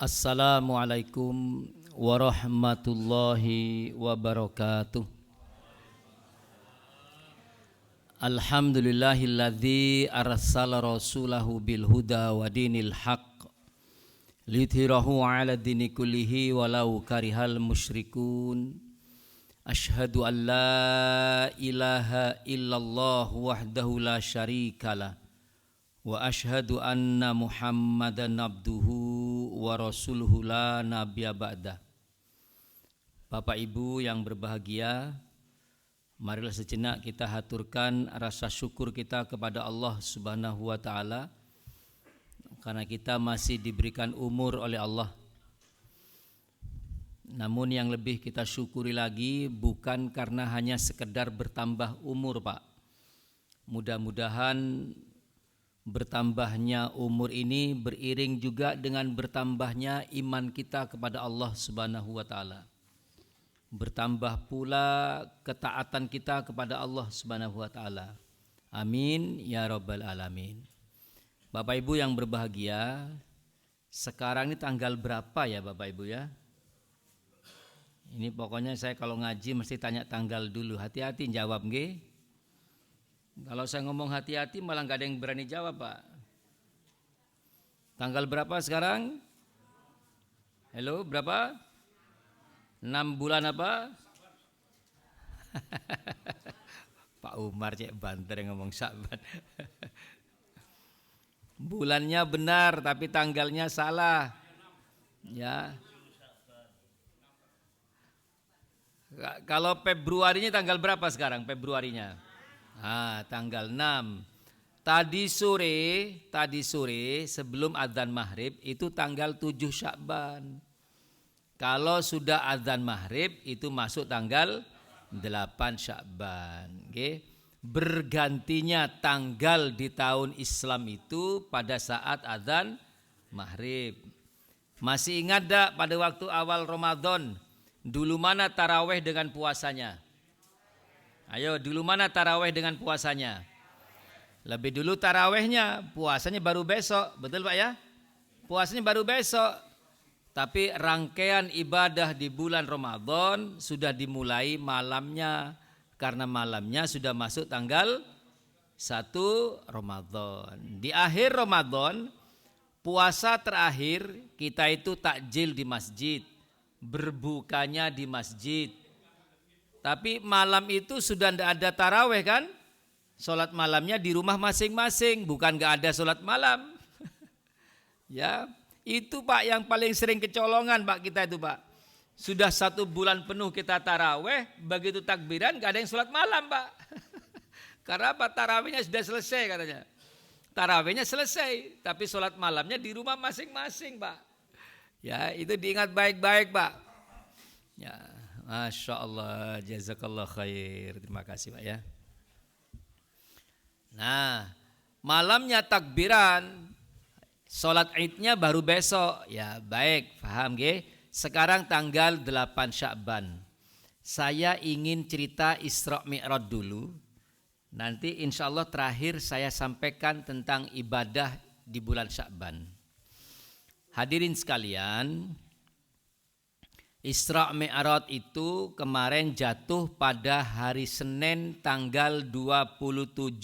Assalamualaikum warahmatullahi wabarakatuh. Alhamdulillahilladzi arsala rasulahu bil huda wa dinil haqq liyudhhirahu 'ala dini kullihi walau karihal musyrikun. Asyhadu an la ilaha illallah wahdahu la syarikalah wa asyhadu anna Muhammadan abduhu wa rasuluhu la nabiyya ba'dah. Bapak Ibu yang berbahagia, marilah sejenak kita haturkan rasa syukur kita kepada Allah Subhanahu wa taala karena kita masih diberikan umur oleh Allah. Namun yang lebih kita syukuri lagi bukan karena hanya sekedar bertambah umur, Pak. Mudah-mudahan bertambahnya umur ini beriring juga dengan bertambahnya iman kita kepada Allah Subhanahu wa taala. Bertambah pula ketaatan kita kepada Allah Subhanahu wa taala. Amin ya rabbal alamin. Bapak Ibu yang berbahagia, sekarang ini tanggal berapa ya Bapak Ibu ya? Ini pokoknya saya kalau ngaji mesti tanya tanggal dulu. Hati-hati jawab nggih. Kalau saya ngomong hati-hati malah nggak ada yang berani jawab, Pak. Tanggal berapa sekarang? Halo, berapa? 6 bulan apa? Pak Umar cek banter yang ngomong Sya'ban. Bulannya benar tapi tanggalnya salah. Ya. Kalau Februarinya tanggal berapa sekarang Februarinya? Tanggal 6. Tadi sore sebelum adzan maghrib itu tanggal 7 Sya'ban. Kalau sudah adzan maghrib itu masuk tanggal 8 Sya'ban. Okay. Bergantinya tanggal di tahun Islam itu pada saat adzan maghrib. Masih ingat tak pada waktu awal Ramadan dulu mana taraweh dengan puasanya? Ayo, dulu mana taraweh dengan puasanya? Lebih dulu tarawehnya, puasanya baru besok. Betul Pak ya? Puasanya baru besok. Tapi rangkaian ibadah di bulan Ramadan sudah dimulai malamnya. Karena malamnya sudah masuk tanggal 1 Ramadan. Di akhir Ramadan, puasa terakhir kita itu takjil di masjid. Berbukanya di masjid. Tapi malam itu sudah tidak ada taraweh kan? Sholat malamnya di rumah masing-masing, bukan nggak ada sholat malam. Ya, itu Pak yang paling sering kecolongan Pak kita itu Pak. Sudah 1 bulan penuh kita taraweh, begitu takbiran nggak ada yang sholat malam Pak. Karena apa? Tarawehnya sudah selesai katanya. Tarawehnya selesai, tapi sholat malamnya di rumah masing-masing Pak. Ya, itu diingat baik-baik Pak. Ya. Masya Allah, jazakallah khair. Terima kasih Pak ya. Nah, malamnya takbiran, sholat idnya baru besok. Ya baik, paham ge. Sekarang tanggal 8 Sya'ban. Saya ingin cerita Isra Mi'raj dulu. Nanti insya Allah terakhir saya sampaikan tentang ibadah di bulan Sya'ban. Hadirin sekalian, Isra Mi'raj itu kemarin jatuh pada hari Senin tanggal 27.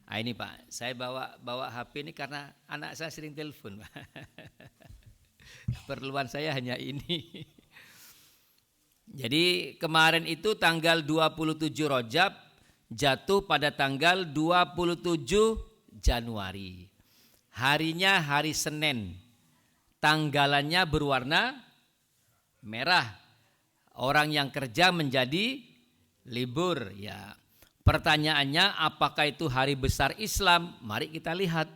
Ini Pak, saya bawa HP ini karena anak saya sering telepon. Keperluan saya hanya ini. Jadi kemarin itu tanggal 27 Rajab jatuh pada tanggal 27 Januari. Harinya hari Senin. Tanggalannya berwarna merah. Orang yang kerja menjadi libur ya. Pertanyaannya apakah itu hari besar Islam? Mari kita lihat.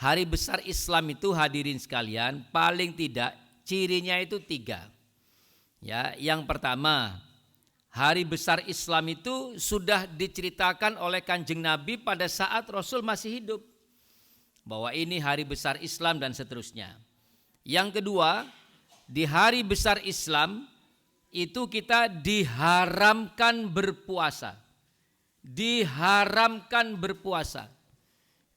Hari besar Islam itu hadirin sekalian paling tidak cirinya itu 3. Ya, yang pertama, hari besar Islam itu sudah diceritakan oleh Kanjeng Nabi pada saat Rasul masih hidup. Bahwa ini hari besar Islam dan seterusnya. Yang kedua, di hari besar Islam itu kita diharamkan berpuasa. Diharamkan berpuasa.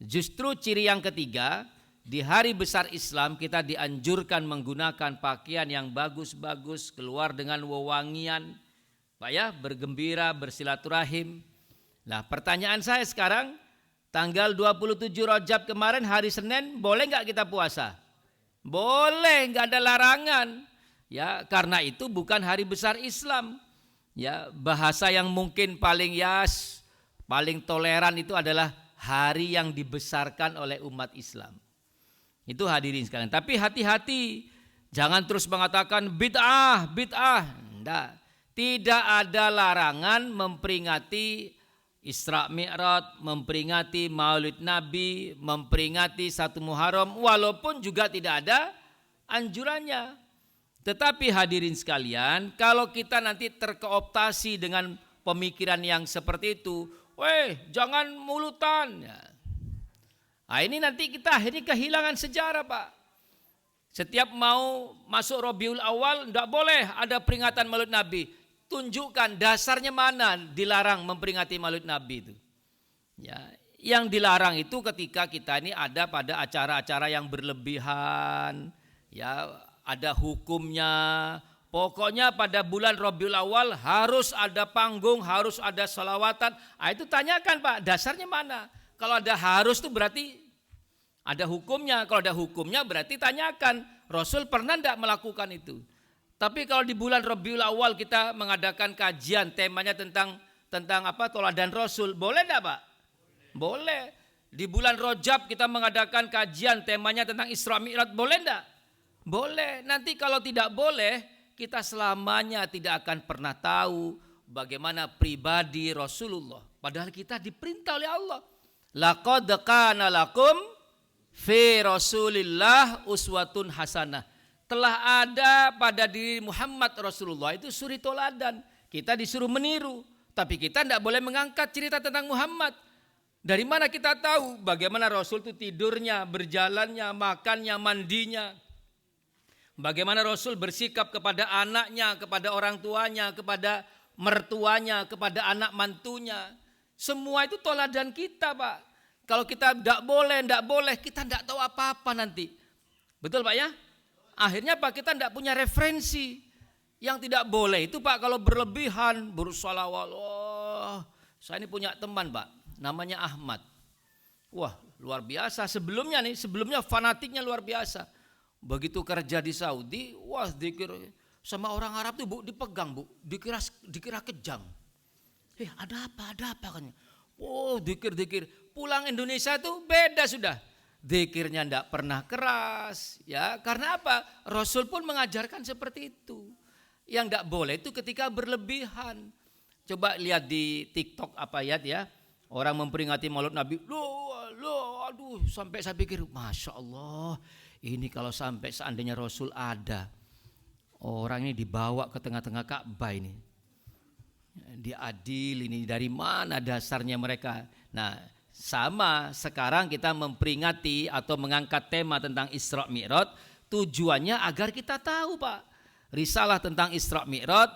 Justru ciri yang ketiga, Di hari besar Islam kita dianjurkan menggunakan pakaian yang bagus-bagus, keluar dengan wewangian, Pak ya, bergembira, bersilaturahim. Nah, pertanyaan saya sekarang, tanggal 27 Rajab kemarin hari Senin, boleh nggak kita puasa? Boleh, nggak ada larangan. Ya, karena itu bukan hari besar Islam. Ya, bahasa yang mungkin paling paling toleran itu adalah hari yang dibesarkan oleh umat Islam. Itu hadirin sekalian. Tapi hati-hati, jangan terus mengatakan bid'ah. Enggak. Tidak ada larangan memperingati Isra Mi'raj, memperingati Maulid Nabi, memperingati 1 Muharram, walaupun juga tidak ada anjurannya. Tetapi hadirin sekalian, kalau kita nanti terkooptasi dengan pemikiran yang seperti itu, jangan mulutan. Ya. Nah, ini nanti kita akhirnya kehilangan sejarah, Pak. Setiap mau masuk Rabiul Awal, tidak boleh ada peringatan Maulid Nabi. Tunjukkan dasarnya mana dilarang memperingati Maulid Nabi itu. Ya, yang dilarang itu ketika kita ini ada pada acara-acara yang berlebihan, ya ada hukumnya. Pokoknya pada bulan Rabiul Awal harus ada panggung, harus ada salawatan. Nah, itu tanyakan, Pak, dasarnya mana? Kalau ada harus itu berarti ada hukumnya. Kalau ada hukumnya berarti tanyakan, Rasul pernah tidak melakukan itu? Tapi kalau di bulan Rabiul Awal kita mengadakan kajian temanya tentang apa? Toladan Rasul, boleh tidak, Pak? Boleh. Di bulan Rajab kita mengadakan kajian temanya tentang Isra Mi'raj, boleh tidak? Boleh. Nanti kalau tidak boleh, kita selamanya tidak akan pernah tahu bagaimana pribadi Rasulullah. Padahal kita diperintah oleh Allah. Laqad kana lakum fi Rasulillah uswatun hasanah. Telah ada pada diri Muhammad Rasulullah itu suri toladan. Kita disuruh meniru, tapi kita tidak boleh mengangkat cerita tentang Muhammad. Dari mana kita tahu bagaimana Rasul itu tidurnya, berjalannya, makannya, mandinya. Bagaimana Rasul bersikap kepada anaknya, kepada orang tuanya, kepada mertuanya, kepada anak mantunya. Semua itu toladan kita, Pak. Kalau kita tidak boleh, kita tidak tahu apa-apa nanti. Betul, Pak ya? Akhirnya Pak, kita tidak punya referensi. Yang tidak boleh itu, Pak, kalau berlebihan, bersolawat. Saya ini punya teman, Pak, namanya Ahmad. Wah, luar biasa. Sebelumnya fanatiknya luar biasa. Begitu kerja di Saudi, wah, dikir sama orang Arab tuh, Bu, dipegang, Bu, dikira kejam. Ada apa kan? Oh, dikir. Pulang Indonesia tuh beda sudah. Dikirnya tidak pernah keras, ya. Karena apa? Rasul pun mengajarkan seperti itu. Yang tidak boleh itu ketika berlebihan. Coba lihat di TikTok ya. Orang memperingati Maulid Nabi. Aduh, sampai saya pikir, Masya Allah, ini kalau sampai seandainya Rasul ada, orang ini dibawa ke tengah-tengah Ka'bah ini. Diadil ini, dari mana dasarnya mereka. Nah, sama sekarang kita memperingati atau mengangkat tema tentang Isra Mi'raj, tujuannya agar kita tahu, Pak, risalah tentang Isra Mi'raj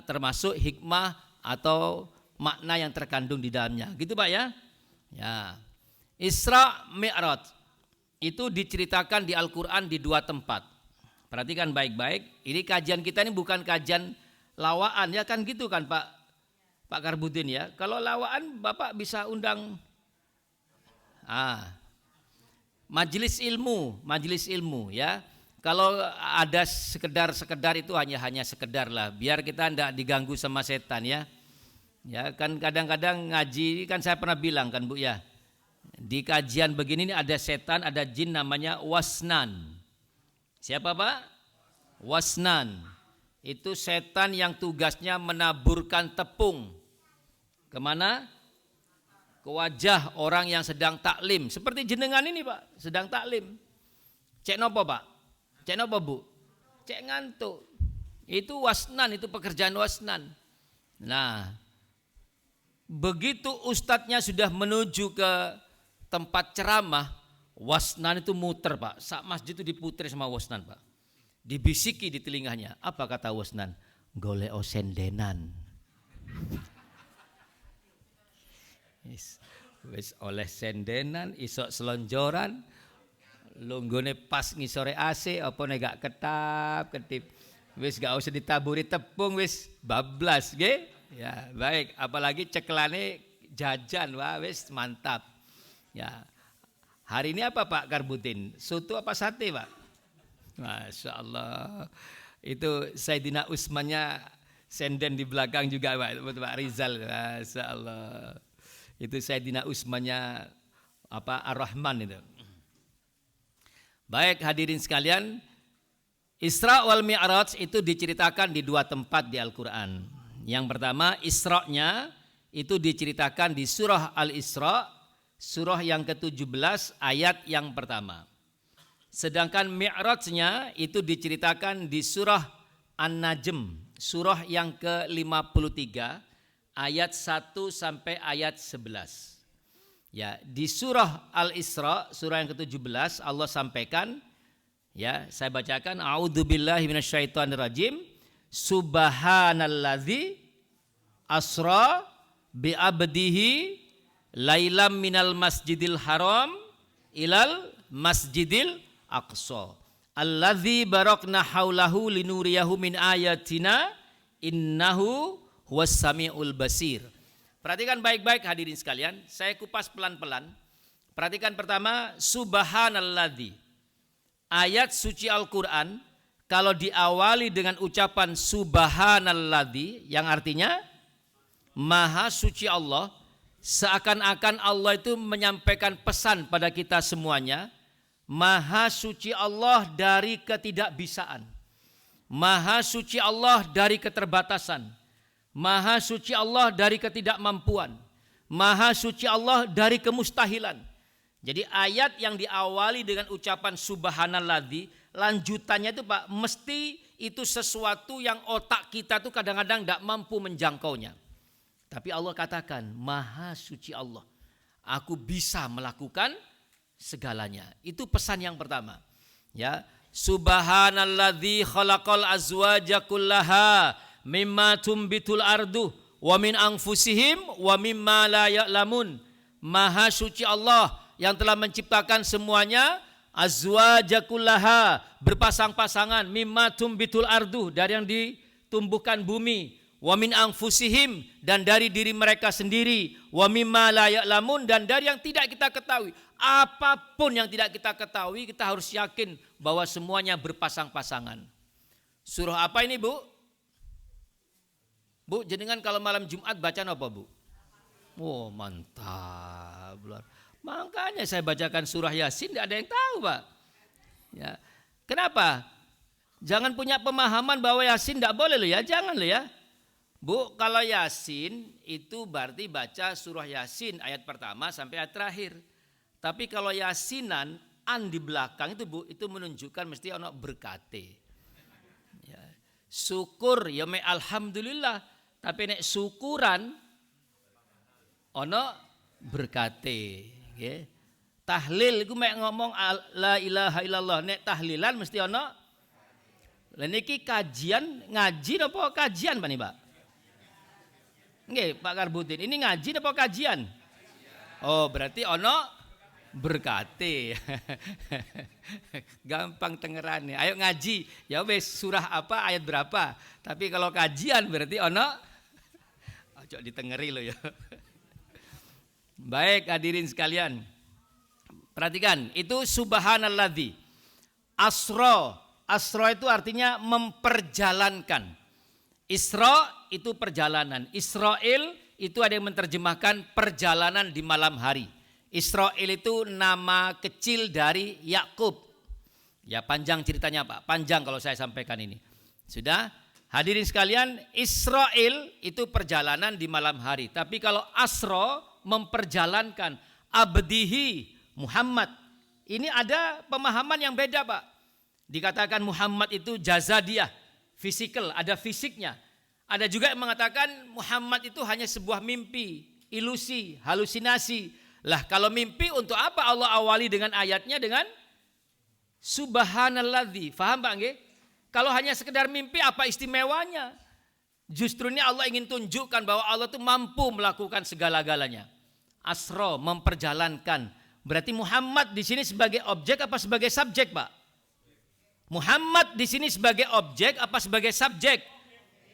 termasuk hikmah atau makna yang terkandung di dalamnya. Gitu, Pak ya? Ya. Isra Mi'raj itu diceritakan di Al-Qur'an di 2 tempat. Perhatikan baik-baik. Ini kajian kita ini bukan kajian lawaan, ya kan gitu kan, Pak Karbudin ya. Kalau lawaan Bapak bisa undang majelis ilmu ya. Kalau ada sekedar itu hanya sekedar lah, biar kita tidak diganggu sama setan ya. Ya kan kadang-kadang ngaji kan saya pernah bilang kan, Bu ya. Di kajian begini ini ada setan, ada jin namanya Wasnan. Siapa, Pak? Wasnan. Itu setan yang tugasnya menaburkan tepung. Kemana? Ke wajah orang yang sedang taklim. Seperti jenengan ini, Pak, sedang taklim. Cek nopo, Pak? Cek nopo, Bu? Cek ngantuk. Itu wasnan, itu pekerjaan wasnan. Nah, begitu ustadznya sudah menuju ke tempat ceramah, wasnan itu muter, Pak. Sak masjid itu diputer sama wasnan, Pak. Dibisiki di telinganya. Apa kata wasnan? Golek sendenan. Wis oleh sendenan, isok selonjoran, Longgone pas ngisore AC apa nek gak ketip. Wis gak usah ditaburi tepung wis bablas nggih. Ya, baik, apalagi cekelane jajan wah wis mantap. Ya. Hari ini apa Pak Karbutin? Soto apa sate, Pak? Masya Allah. Itu Sayyidina Usmannya senden di belakang juga Pak Rizal. Masya Allah. Itu Sayyidina Usmannya Ar-Rahman itu. Baik hadirin sekalian, Isra wal Mi'raj itu diceritakan di dua tempat di Al-Quran. Yang pertama Isra-nya itu diceritakan di surah Al-Isra, surah yang ke-17 ayat yang pertama. Sedangkan Mi'raj-nya itu diceritakan di surah An-Najm, surah yang ke-53 ayat 1 sampai ayat 11. Ya, di surah Al-Isra, surah yang ke-17 Allah sampaikan, ya, saya bacakan, a'udzubillahi minasyaitonirrajim, subhanalladzi asra bi abdihi lailam minal masjidil haram ilal masjidil aqsa alladzi barakna haulahu linuriyahu min ayatina innahu huwas samiul basir. Perhatikan baik-baik hadirin sekalian, saya kupas pelan-pelan. Perhatikan pertama, subhanalladzi. Ayat suci Al-Quran kalau diawali dengan ucapan subhanalladzi yang artinya maha suci Allah, seakan-akan Allah itu menyampaikan pesan pada kita semuanya, maha suci Allah dari ketidakbisaan, maha suci Allah dari keterbatasan, maha suci Allah dari ketidakmampuan, maha suci Allah dari kemustahilan. Jadi ayat yang diawali dengan ucapan subhanalladzi, lanjutannya itu Pak, mesti itu sesuatu yang otak kita tuh kadang-kadang tidak mampu menjangkaunya. Tapi Allah katakan, maha suci Allah, aku bisa melakukan segalanya. Itu pesan yang pertama. Ya, subhanalladzi khalaqal azwaja kullaha mimma tumbitul ardu wa min anfusihim wa mimma la ya'lamun. Maha suci Allah yang telah menciptakan semuanya, azwaja kullaha, berpasang-pasangan, mimma tumbitul ardu, dari yang ditumbuhkan bumi, wa min anfusihim, dan dari diri mereka sendiri, wa mimma la ya'lamun, dan dari yang tidak kita ketahui. Apapun yang tidak kita ketahui, kita harus yakin bahwa semuanya berpasang-pasangan. Surah apa ini, Bu? Bu, jenengan kalau malam Jumat baca apa, Bu? Oh, mantap. Makanya saya bacakan surah Yasin, tidak ada yang tahu, Pak. Ya. Kenapa? Jangan punya pemahaman bahwa Yasin tidak boleh loh ya, jangan loh ya. Bu, kalau Yasin itu berarti baca surah Yasin ayat pertama sampai ayat terakhir. Tapi kalau Yasinan, an di belakang itu Bu, itu menunjukkan mesti ono berkate. Ya. Syukur ya me alhamdulillah, tapi nek syukuran ono berkate. Okay. Tahlil iku mek ngomong la ilaha illallah, nek tahlilan mesti ono. Lah niki kajian ngaji napa kajian Pak nih, Pak? Nggih, Pak Karbutin. Ini ngaji napa kajian? Oh, berarti ono berkate. Gampang tengerane. Ayo ngaji. Ya wis surah apa ayat berapa. Tapi kalau kajian berarti ono ojo ditengeri lo ya. Baik hadirin sekalian, perhatikan itu subhanalladzi asra. Asra itu artinya memperjalankan. Isra itu perjalanan. Israel itu ada yang menerjemahkan perjalanan di malam hari. Israel itu nama kecil dari Yakub. Ya panjang ceritanya Pak, panjang kalau saya sampaikan ini. Sudah? Hadirin sekalian, Israel itu perjalanan di malam hari. Tapi kalau asra memperjalankan, abdihi Muhammad. Ini ada pemahaman yang beda Pak. Dikatakan Muhammad itu jazadiyah, fisikal, ada fisiknya. Ada juga yang mengatakan Muhammad itu hanya sebuah mimpi, ilusi, halusinasi. Lah kalau mimpi untuk apa Allah awali dengan ayatnya dengan subhanalladzi. Faham Pak nggih? Kalau hanya sekedar mimpi apa istimewanya? Justru ini Allah ingin tunjukkan bahwa Allah itu mampu melakukan segala-galanya. Asra memperjalankan, Berarti Muhammad di sini sebagai objek apa sebagai subjek, Pak? Muhammad di sini sebagai objek apa sebagai subjek?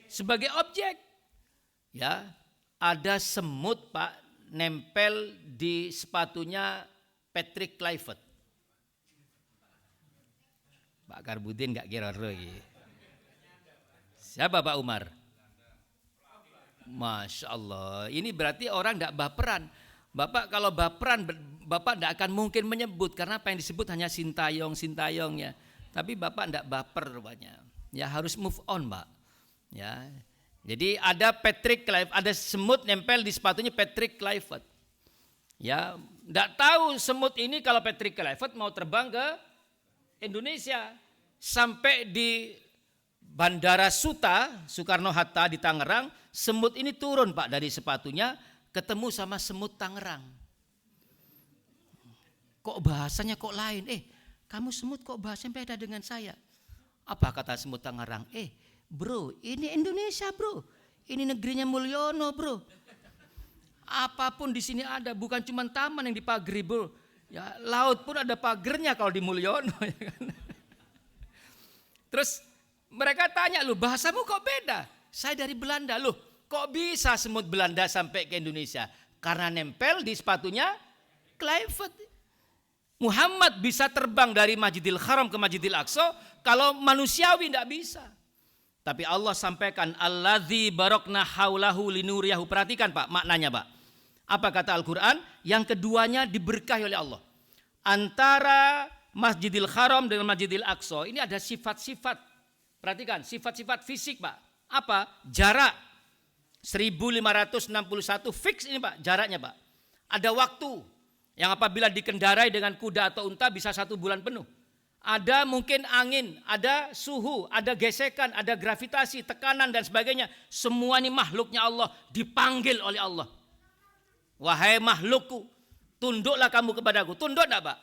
Sebagai objek. Ya, ada semut, Pak, nempel di sepatunya Patrick Kluivert. Pak Karbudin nggak kira lagi. Siapa Pak Umar? Masya Allah. Ini berarti orang tidak baperan. Bapak kalau baperan, Bapak tidak akan mungkin menyebut. Karena apa yang disebut hanya sintayong ya. Tapi Bapak tidak baper rupanya. Ya harus move on, Pak. Ya. Jadi ada Patrick Kluivert, ada semut nempel di sepatunya Patrick Kluivert. Ya, tidak tahu semut ini kalau Patrick Kluivert mau terbang ke Indonesia. Sampai di Bandara Suta, Soekarno-Hatta di Tangerang, semut ini turun, Pak, dari sepatunya, ketemu sama semut Tangerang. Kok bahasanya kok lain? Kamu semut kok bahasanya beda dengan saya? Apa kata semut Tangerang? Bro, ini Indonesia, bro. Ini negerinya Mulyono, bro. Apapun di sini ada, bukan cuma taman yang dipagari, bro. Ya, laut pun ada pagernya kalau di Mulyono. Ya kan? Terus mereka tanya, lu bahasamu kok beda? Saya dari Belanda. Loh, kok bisa semut Belanda sampai ke Indonesia? Karena nempel di sepatunya Kluivert. Muhammad bisa terbang dari Masjidil Haram ke Masjidil Aqsa, kalau manusiawi tidak bisa. Tapi Allah sampaikan alladzi barokna haulahu linuriyahu. Perhatikan, Pak, maknanya, Pak. Apa kata Al-Quran? Yang keduanya diberkahi oleh Allah. Antara Masjidil Haram dengan Masjidil Aqsa ini ada sifat-sifat. Perhatikan, sifat-sifat fisik, Pak. Apa? Jarak 1561 fix ini, Pak, jaraknya, Pak. Ada waktu yang apabila dikendarai dengan kuda atau unta bisa 1 bulan penuh. Ada mungkin angin, ada suhu, ada gesekan, ada gravitasi, tekanan dan sebagainya. Semua ini makhluknya Allah, dipanggil oleh Allah. Wahai makhlukku, tunduklah kamu kepadaku. Tunduk enggak, Pak?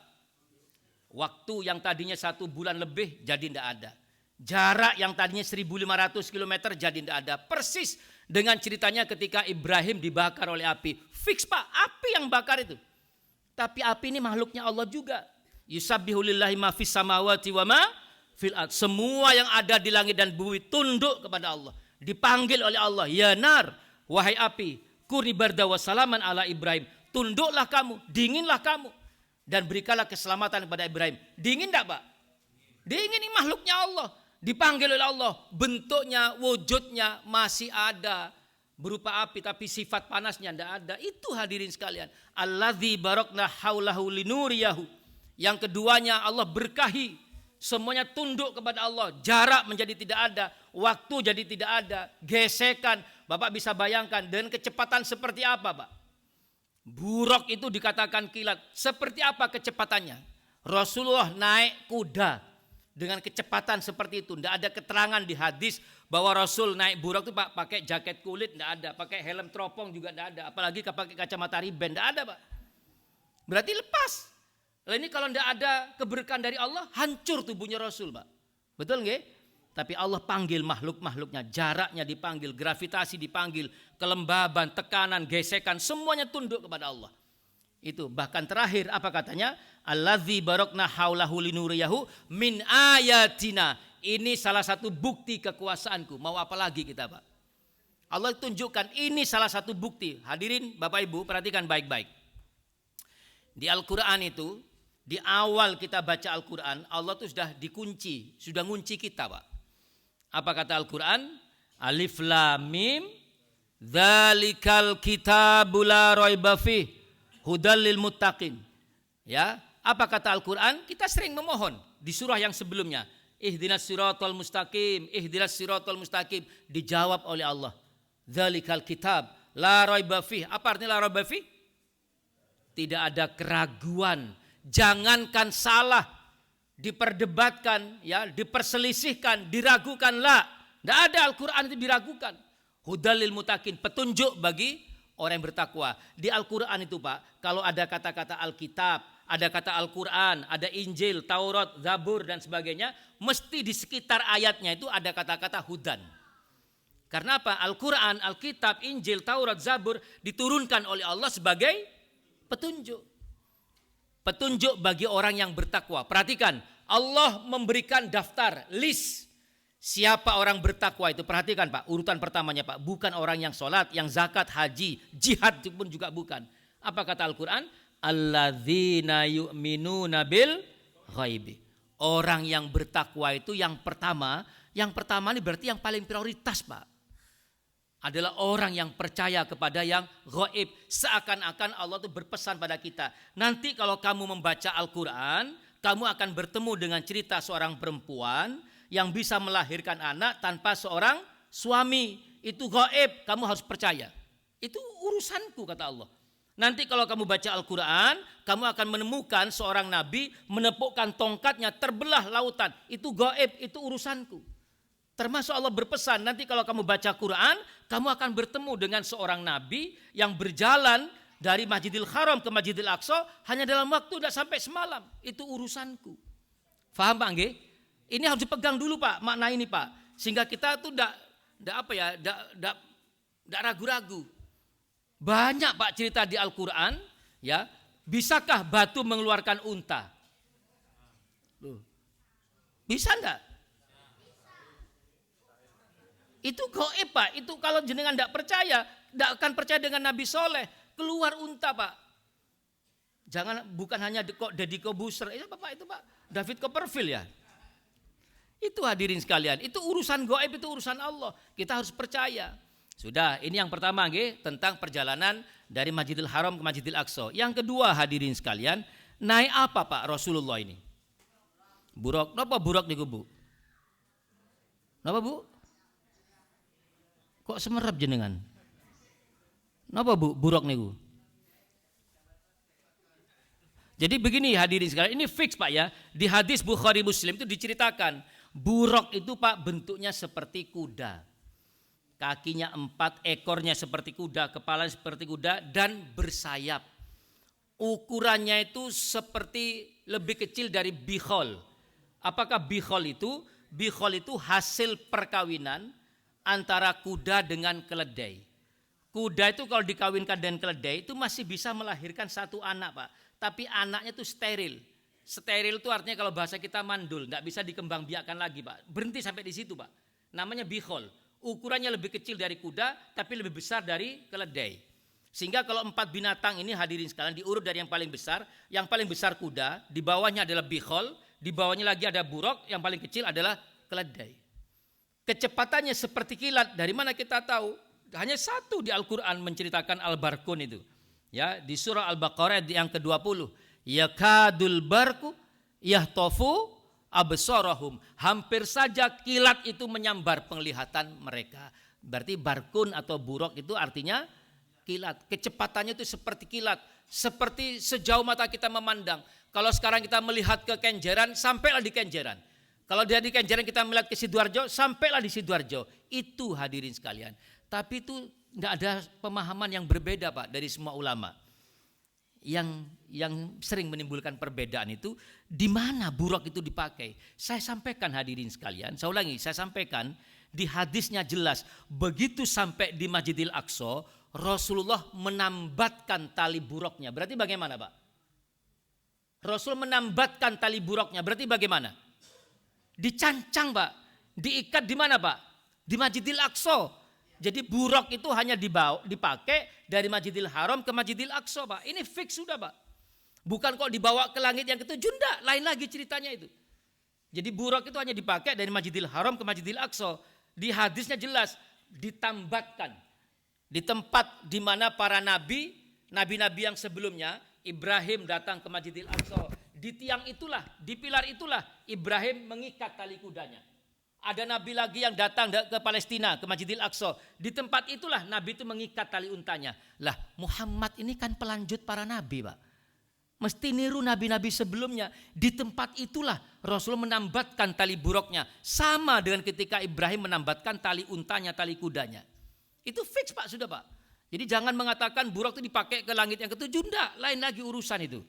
Waktu yang tadinya 1 bulan lebih jadi tidak ada. Jarak yang tadinya 1500 km jadi tidak ada. Persis dengan ceritanya ketika Ibrahim dibakar oleh api. Fix, Pak, api yang bakar itu. Tapi api ini makhluknya Allah juga. Yusabbihu lillahi ma fis samawati wa ma fil ard. Semua yang ada di langit dan bumi tunduk kepada Allah. Dipanggil oleh Allah, ya nar, wahai api, kuni barda wa salaman ala Ibrahim. Tunduklah kamu, dinginlah kamu, dan berikanlah keselamatan kepada Ibrahim. Dingin enggak, Pak? Dingin, ini makhluknya Allah. Dipanggil oleh Allah, bentuknya, wujudnya masih ada berupa api, tapi sifat panasnya tidak ada. Itu hadirin sekalian. Alladzi barokna haulahu linuriyahu. Yang keduanya Allah berkahi. Semuanya tunduk kepada Allah. Jarak menjadi tidak ada. Waktu jadi tidak ada. Gesekan. Bapak bisa bayangkan dengan kecepatan seperti apa, Pak? Buruk itu dikatakan kilat. Seperti apa kecepatannya? Rasulullah naik kuda dengan kecepatan seperti itu. Tidak ada keterangan di hadis bahwa Rasul naik buruk itu, Pak, pakai jaket kulit. Tidak ada. Pakai helm teropong juga tidak ada. Apalagi pakai kacamata riben. Tidak ada, Pak. Berarti lepas. Ini kalau tidak ada keberkahan dari Allah, hancur tubuhnya Rasul, Pak. Betul nggak? Tapi Allah panggil makhluk-makhluknya, jaraknya dipanggil, gravitasi dipanggil, kelembaban, tekanan, gesekan, semuanya tunduk kepada Allah. Itu bahkan terakhir apa katanya? Alladzi barokna haulahu linuriyahu min ayatina. Ini salah satu bukti kekuasaanku. Mau apa lagi kita, Pak? Allah tunjukkan ini salah satu bukti. Hadirin Bapak Ibu, perhatikan baik-baik. Di Al-Quran itu, di awal kita baca Al-Quran, Allah itu sudah dikunci, sudah ngunci kita, Pak. Apa kata Al-Quran? Alif Lam Mim, dzalikal kitabul la raiba fih, hudal lil muttaqin. Ya, apa kata Al-Quran? Kita sering memohon di surah yang sebelumnya. Ihdinas siratal mustaqim, ihdinas siratal mustaqim. Dijawab oleh Allah. Dzalikal kitab la raiba fih. Apa artinya la raiba fih? Tidak ada keraguan. Jangankan salah, diperdebatkan, ya, diperselisihkan, diragukanlah. Tidak ada Al-Quran itu diragukan. Hudalil mutakin, petunjuk bagi orang yang bertakwa. Di Al-Quran itu, Pak, kalau ada kata-kata Alkitab, ada kata Al-Quran, ada Injil, Taurat, Zabur dan sebagainya, mesti di sekitar ayatnya itu ada kata-kata hudan. Karena apa? Al-Quran, Alkitab, Injil, Taurat, Zabur diturunkan oleh Allah sebagai petunjuk. petunjuk bagi orang yang bertakwa. Perhatikan, Allah memberikan daftar, list siapa orang bertakwa itu. Perhatikan Pak, urutan pertamanya Pak, bukan orang yang sholat, yang zakat, haji, jihad pun juga bukan. Apa kata Al-Quran? Alladzina yu'minuna bil ghaibi. Orang yang bertakwa itu yang pertama ini berarti yang paling prioritas Pak. Adalah orang yang percaya kepada yang gaib. Seakan-akan Allah itu berpesan pada kita. Nanti kalau kamu membaca Al-Quran, kamu akan bertemu dengan cerita seorang perempuan yang bisa melahirkan anak tanpa seorang suami. Itu gaib, kamu harus percaya. Itu urusanku kata Allah. Nanti kalau kamu baca Al-Quran, kamu akan menemukan seorang nabi menepukkan tongkatnya terbelah lautan. Itu gaib, itu urusanku. Termasuk Allah berpesan, nanti kalau kamu baca Quran, kamu akan bertemu dengan seorang nabi yang berjalan dari Masjidil Haram ke Masjidil Aqsa hanya dalam waktu tidak sampai semalam. Itu urusanku. Faham Pak nggih? Ini harus dipegang dulu Pak, makna ini Pak. Sehingga kita tuh tidak ragu-ragu. Banyak Pak cerita di Al-Quran, ya. Bisakah batu mengeluarkan unta? Bisa enggak? Itu gaib Pak, itu kalau jenengan tidak percaya, tidak akan percaya dengan Nabi Soleh. Keluar unta Pak. Jangan, bukan hanya Deddy Kobuser, itu Pak, David Copperfield ya. Itu hadirin sekalian, itu urusan gaib, itu urusan Allah. Kita harus percaya. Sudah, ini yang pertama tentang perjalanan dari Masjidil Haram ke Masjidil Aqsa. Yang kedua hadirin sekalian, naik apa Pak Rasulullah ini? Buruk, kenapa buruk niku Bu? Kenapa Bu? Kok semerap jenengan? Napa Bu buruk niku? Jadi begini hadirin sekalian, ini fix Pak ya. Di hadis Bukhari Muslim itu diceritakan, buruk itu Pak bentuknya seperti kuda. Kakinya 4, ekornya seperti kuda, kepalanya seperti kuda dan bersayap. Ukurannya itu seperti lebih kecil dari bihol. Apakah bihol itu? Bihol itu hasil perkawinan antara kuda dengan keledai. Kuda itu kalau dikawinkan dengan keledai itu masih bisa melahirkan satu anak Pak. Tapi anaknya itu steril. Steril itu artinya kalau bahasa kita mandul, nggak bisa dikembangbiakkan lagi Pak. Berhenti sampai di situ Pak. Namanya bihol. Ukurannya lebih kecil dari kuda tapi lebih besar dari keledai. Sehingga kalau 4 binatang ini hadirin sekalian diurut dari yang paling besar. Yang paling besar kuda, di bawahnya adalah bihol, di bawahnya lagi ada buruk, yang paling kecil adalah keledai. Kecepatannya seperti kilat. Dari mana kita tahu? Hanya satu di Al-Quran menceritakan Al-Barkun itu. Ya, di surah Al-Baqarah yang ke-20. Yakadul barku yahtofu absarahum. Hampir saja kilat itu menyambar penglihatan mereka. Berarti barkun atau buruk itu artinya kilat. Kecepatannya itu seperti kilat. Seperti sejauh mata kita memandang. Kalau sekarang kita melihat ke Kenjeran, sampailah di Kenjeran. Kalau dari Kenjeran kita melihat ke Sidoarjo, sampailah di Sidoarjo. Itu hadirin sekalian. Tapi itu tidak ada pemahaman yang berbeda Pak dari semua ulama. Yang sering menimbulkan perbedaan itu, di mana buruk itu dipakai. Saya sampaikan hadirin sekalian, saya ulangi, saya sampaikan di hadisnya jelas. Begitu sampai di Masjidil Aqsa, Rasulullah menambatkan tali buruknya. Berarti bagaimana Pak? Rasul menambatkan tali buruknya, berarti bagaimana? Dicancang Pak, diikat di mana Pak? Di Masjidil Aqsa. Jadi buruk itu hanya dipakai dari Masjidil Haram ke Masjidil Aqsa Pak. Ini fix sudah Pak. Bukan kok dibawa ke langit yang ketujuh, enggak, lain lagi ceritanya itu. Jadi buruk itu hanya dipakai dari Masjidil Haram ke Masjidil Aqsa. Di hadisnya jelas ditambatkan di tempat di mana para nabi-nabi yang sebelumnya, Ibrahim datang ke Masjidil Aqsa. Di tiang itulah, di pilar itulah Ibrahim mengikat tali kudanya. Ada nabi lagi yang datang ke Palestina, ke Masjidil Aqsa. Di tempat itulah nabi itu mengikat tali untanya. Lah, Muhammad ini kan pelanjut para nabi, Pak. Mesti niru nabi-nabi sebelumnya. Di tempat itulah Rasul menambatkan tali buruknya. Sama dengan ketika Ibrahim menambatkan tali untanya, tali kudanya. Itu fix Pak, sudah Pak. Jadi jangan mengatakan buruk itu dipakai ke langit yang ketujuh. Enggak, lain lagi urusan itu.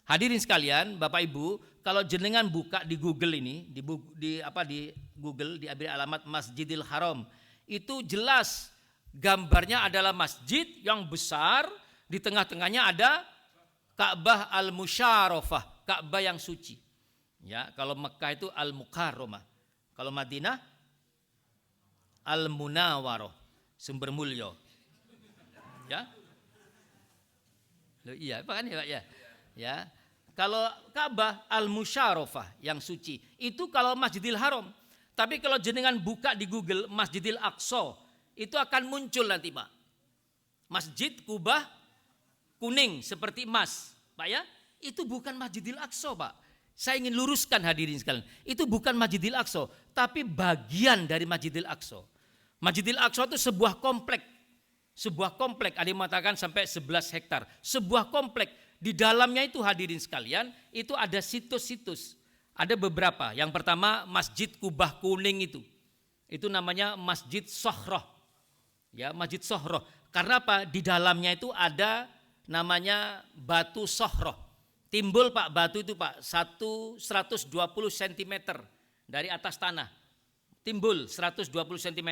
Hadirin sekalian, Bapak Ibu, kalau jenengan buka di Google ini, di Google di alamat Masjidil Haram, itu jelas gambarnya adalah masjid yang besar, di tengah-tengahnya ada Ka'bah al-Musyarafah, Ka'bah yang suci. Ya, kalau Mekah itu al-Mukarramah. Kalau Madinah al-Munawwarah, sumber mulya. Ya. Loh, iya, apa kan ya, Pak ya? Ya. Kalau Ka'bah al-Musyarafah yang suci, itu kalau Masjidil Haram. Tapi kalau jenengan buka di Google Masjidil Aqsa, itu akan muncul nanti, Pak. Masjid Kubah kuning seperti emas, Pak ya. Itu bukan Masjidil Aqsa, Pak. Saya ingin luruskan hadirin sekalian. Itu bukan Masjidil Aqsa, tapi bagian dari Masjidil Aqsa. Masjidil Aqsa itu sebuah komplek. Sebuah komplek, ada yang mengatakan sampai 11 hektar. Sebuah komplek. Di dalamnya itu hadirin sekalian, itu ada situs-situs. Ada beberapa. Yang pertama Masjid Kubah kuning itu. Itu namanya Masjid Sohroh. Ya, Masjid Sohroh. Karena apa? Di dalamnya itu ada namanya batu Sohroh. Timbul Pak batu itu Pak 120 cm dari atas tanah. Timbul 120 cm,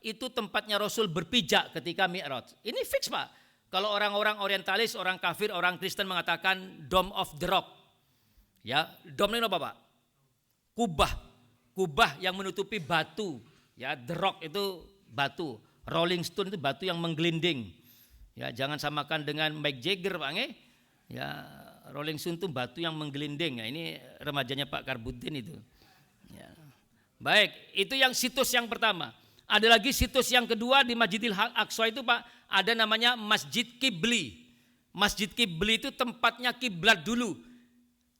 itu tempatnya Rasul berpijak ketika Mi'raj. Ini fix Pak. Kalau orang-orang orientalis, orang kafir, orang Kristen mengatakan Dome of the Rock. Ya, dome ini apa Pak? Kubah. Kubah yang menutupi batu. Ya, the rock itu batu. Rolling Stone itu batu yang menggelinding. Ya, jangan samakan dengan Mick Jagger Pak nge. Ya, Rolling Stone itu batu yang menggelinding. Ya, ini remajanya Pak Karbudin itu. Ya. Baik, itu yang situs yang pertama. Ada lagi situs yang kedua di Masjidil Aqsa itu Pak, ada namanya Masjid Kibli. Masjid Kibli itu tempatnya kiblat dulu.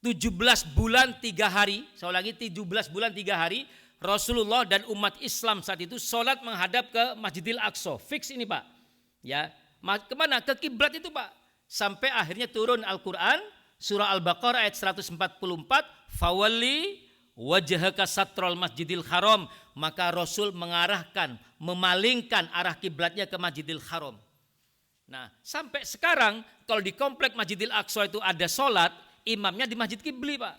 17 bulan 3 hari, saya ulangi 17 bulan 3 hari, Rasulullah dan umat Islam saat itu sholat menghadap ke Masjidil Aqsa. Fix ini Pak. Ya, kemana? Ke kiblat itu Pak. Sampai akhirnya turun Al-Quran, surah Al-Baqarah ayat 144, fawalli wajhaka satrul Masjidil Haram, maka Rasul mengarahkan, memalingkan arah kiblatnya ke Masjidil Haram. Nah, sampai sekarang kalau di komplek Masjidil Aqsa itu ada sholat, imamnya di Masjid Kibli Pak.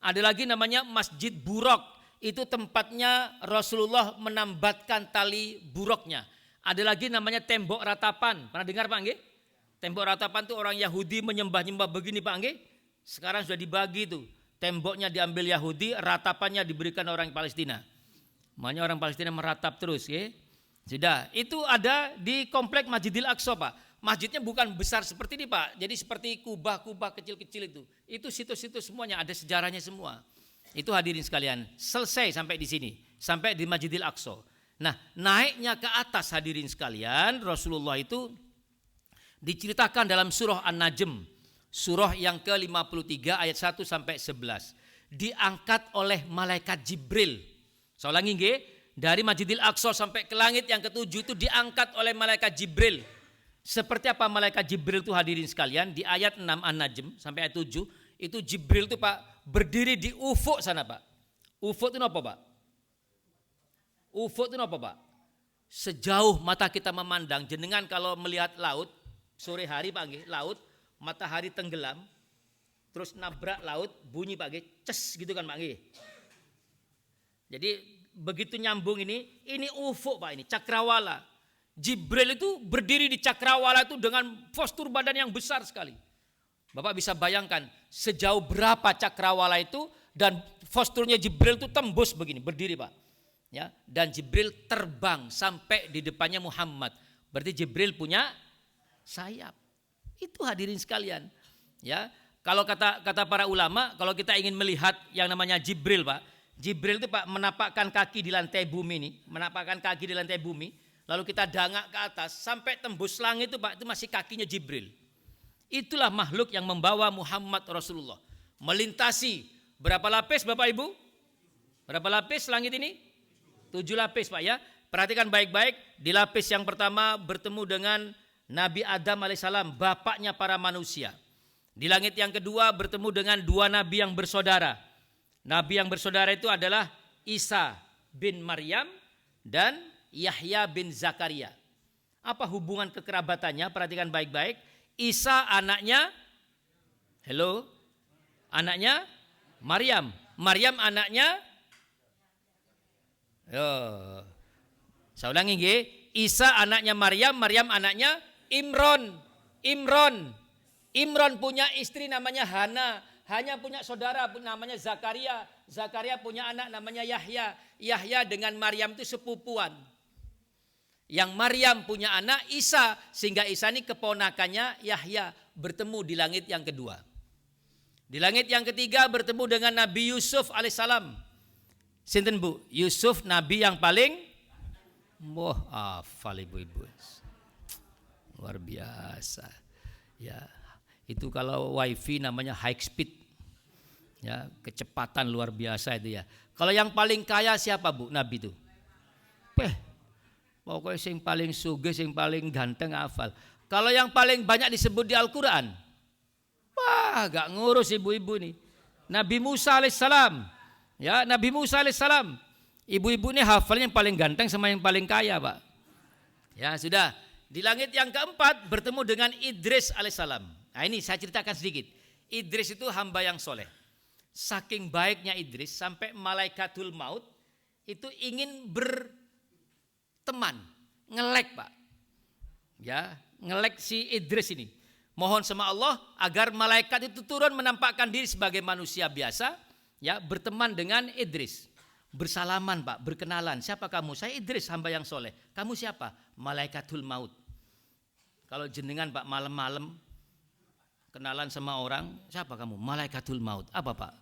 Ada lagi namanya Masjid Buraq, itu tempatnya Rasulullah menambatkan tali buruknya. Ada lagi namanya tembok ratapan, pernah dengar Pak nggih? Tembok ratapan itu orang Yahudi menyembah-nyembah begini Pak nggih? Sekarang sudah dibagi tuh. Temboknya diambil Yahudi, ratapannya diberikan orang Palestina. Makanya orang Palestina meratap terus, ya. Sudah, itu ada di komplek Masjidil Aqsa, Pak. Masjidnya bukan besar seperti ini, Pak. Jadi seperti kubah-kubah kecil-kecil itu. Itu situs-situs semuanya, ada sejarahnya semua. Itu hadirin sekalian, selesai sampai di sini, sampai di Masjidil Aqsa. Nah, naiknya ke atas hadirin sekalian, Rasulullah itu diceritakan dalam surah An-Najm. Surah yang ke-53 ayat 1 sampai 11. Diangkat oleh malaikat Jibril. Saya ulangi nggih, dari Masjidil Aqsa sampai ke langit yang ke-7 itu diangkat oleh malaikat Jibril. Seperti apa malaikat Jibril itu hadirin sekalian? Di ayat 6 An-Najm sampai ayat 7, itu Jibril itu Pak berdiri di ufuk sana Pak. Ufuk itu apa Pak? Ufuk itu apa Pak? Sejauh mata kita memandang, jenengan kalau melihat laut sore hari Pak nggih, laut matahari tenggelam, terus nabrak laut, bunyi Pak G, ces gitu kan Pak G. Jadi begitu nyambung ini ufuk Pak, ini cakrawala. Jibril itu berdiri di cakrawala itu dengan postur badan yang besar sekali. Bapak bisa bayangkan sejauh berapa cakrawala itu, dan posturnya Jibril itu tembus begini, berdiri Pak. Ya, dan Jibril terbang sampai di depannya Muhammad. Berarti Jibril punya sayap. Itu hadirin sekalian. Ya, kalau kata para ulama, kalau kita ingin melihat yang namanya Jibril Pak, Jibril itu Pak menapakkan kaki di lantai bumi ini, menapakkan kaki di lantai bumi, lalu kita dangak ke atas sampai tembus langit itu Pak, itu masih kakinya Jibril. Itulah makhluk yang membawa Muhammad Rasulullah melintasi berapa lapis Bapak Ibu? Berapa lapis langit ini? 7 lapis Pak ya. Perhatikan baik-baik, di lapis yang pertama bertemu dengan Nabi Adam alaihissalam, bapaknya para manusia. Di langit yang kedua bertemu dengan 2 nabi yang bersaudara. Nabi yang bersaudara itu adalah Isa bin Maryam dan Yahya bin Zakaria. Apa hubungan kekerabatannya? Perhatikan baik-baik. Isa anaknya, anaknya Maryam. Maryam anaknya, saya ulangi nggih. Isa anaknya Maryam, Maryam anaknya Imron. Imran punya istri namanya Hana. Hanya punya saudara namanya Zakaria. Zakaria punya anak namanya Yahya. Yahya dengan Maryam itu sepupuan. Yang Maryam punya anak Isa, sehingga Isa ini keponakannya Yahya, bertemu di langit yang kedua. Di langit yang ketiga bertemu dengan Nabi Yusuf alaihissalam. Sinten Bu? Yusuf nabi yang paling hafal ibu-ibu. Luar biasa. Ya, itu kalau wifi namanya high speed. Ya, kecepatan luar biasa itu ya. Kalau yang paling kaya siapa Bu? Nabi itu. Pokoknya yang paling sugih, yang paling ganteng hafal. Kalau yang paling banyak disebut di Al-Quran, wah gak ngurus ibu-ibu nih. Nabi Musa alaihissalam. Ya, Nabi Musa alaihissalam. Ibu-ibu ini hafalnya yang paling ganteng sama yang paling kaya Pak. Ya sudah. Di langit yang keempat bertemu dengan Idris alaihissalam. Nah ini saya ceritakan sedikit. Idris itu hamba yang soleh. Saking baiknya Idris sampai malaikatul maut itu ingin berteman, ngelek Pak. Ya, ngelek si Idris ini. Mohon sama Allah agar malaikat itu turun menampakkan diri sebagai manusia biasa, ya, berteman dengan Idris. Bersalaman Pak, berkenalan. Siapa kamu? Saya Idris, hamba yang soleh. Kamu siapa? Malaikatul maut. Kalau jenengan Pak malam-malam kenalan sama orang, siapa kamu? Malaikatul maut. Apa Pak?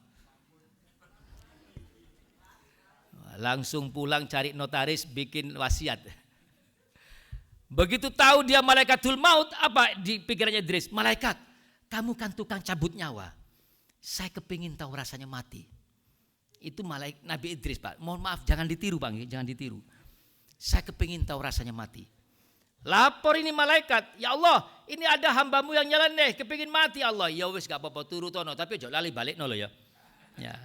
Langsung pulang cari notaris bikin wasiat. Begitu tahu dia malaikatul maut, apa di pikirannya Idris? Malaikat, kamu kan tukang cabut nyawa. Saya kepingin tahu rasanya mati. Itu malaikat Nabi Idris Pak. Mohon maaf, jangan ditiru Bang, jangan ditiru. Saya kepingin tahu rasanya mati. Lapor ini malaikat, ya Allah, ini ada hambamu yang nyeleneh, kepingin mati Allah. Ya wis gak apa-apa turu tono, tapi ojo lali balik nolo ya. Ya.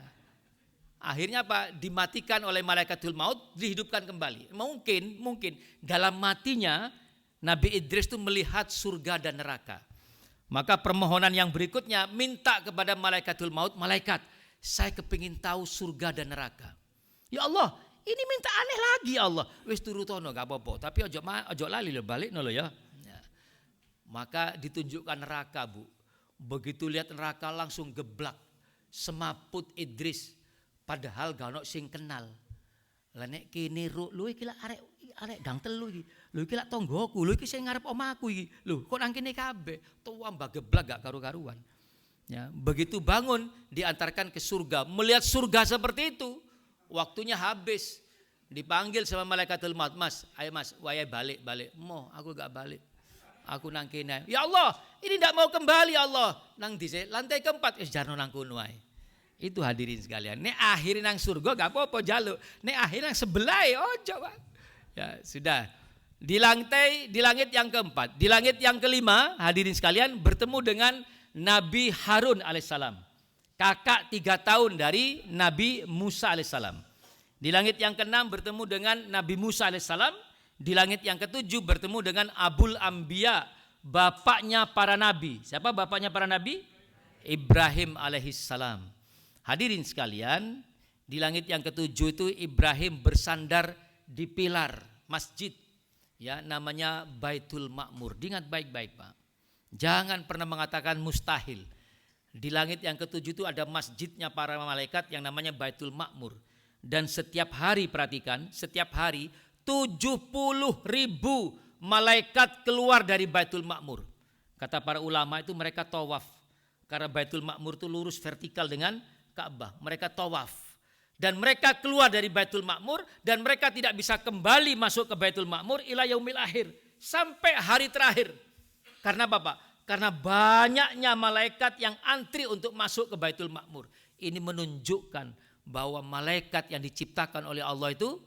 Akhirnya Pak dimatikan oleh malaikatul maut, dihidupkan kembali. Mungkin dalam matinya Nabi Idris itu melihat surga dan neraka. Maka permohonan yang berikutnya minta kepada malaikatul maut, malaikat, saya kepingin tahu surga dan neraka. Ya Allah, ini minta aneh lagi ya Allah. Wis turu tono gak apa-apa, tapi ojo lali lo balik nolo ya. Maka ditunjukkan neraka Bu. Begitu lihat neraka langsung geblak, semaput Idris. Padahal gak ono sing kenal. Lah nek kene lu iki lak arek gang telu iki. Lho iki lak tanggoku, lho iki sing ngarep omaku iki. Lho kok nang kene kabeh. Tuwambah geblak gak karu-karuan. Ya, begitu bangun diantarkan ke surga. Melihat surga seperti itu, waktunya habis. Dipanggil sama malaikatul maut, Mas, ayo Mas, waya balik. Mo, aku gak balik. Aku nang kene. Ya Allah, ini ndak mau kembali ya Allah. Nang dhisik lantai keempat wis jarno nang kono ae. Itu hadirin sekalian. Nek akhir nang surga gak apa-apa jaluk. Nek akhir nang sebelah ojo Pak. Ya sudah. Di langit yang keempat, di langit yang kelima, hadirin sekalian bertemu dengan Nabi Harun alaihissalam. Kakak 3 tahun dari Nabi Musa alaihissalam. Di langit yang keenam bertemu dengan Nabi Musa alaihissalam. Di langit yang ketujuh bertemu dengan Abul Anbiya, bapaknya para nabi. Siapa bapaknya para nabi? Ibrahim alaihissalam. Hadirin sekalian, di langit yang ketujuh itu Ibrahim bersandar di pilar masjid, ya namanya Baitul Ma'mur. Diingat baik-baik Pak. Jangan pernah mengatakan mustahil. Di langit yang ketujuh itu ada masjidnya para malaikat yang namanya Baitul Ma'mur. Dan setiap hari perhatikan, setiap hari 70.000 malaikat keluar dari Baitul Ma'mur. Kata para ulama itu mereka tawaf. Karena Baitul Ma'mur itu lurus vertikal dengan Ka'bah, mereka tawaf dan mereka keluar dari Baitul Ma'mur dan mereka tidak bisa kembali masuk ke Baitul Ma'mur ila yaumil akhir, sampai hari terakhir. Karena apa Pak? Karena banyaknya malaikat yang antri untuk masuk ke Baitul Ma'mur. Ini menunjukkan bahwa malaikat yang diciptakan oleh Allah itu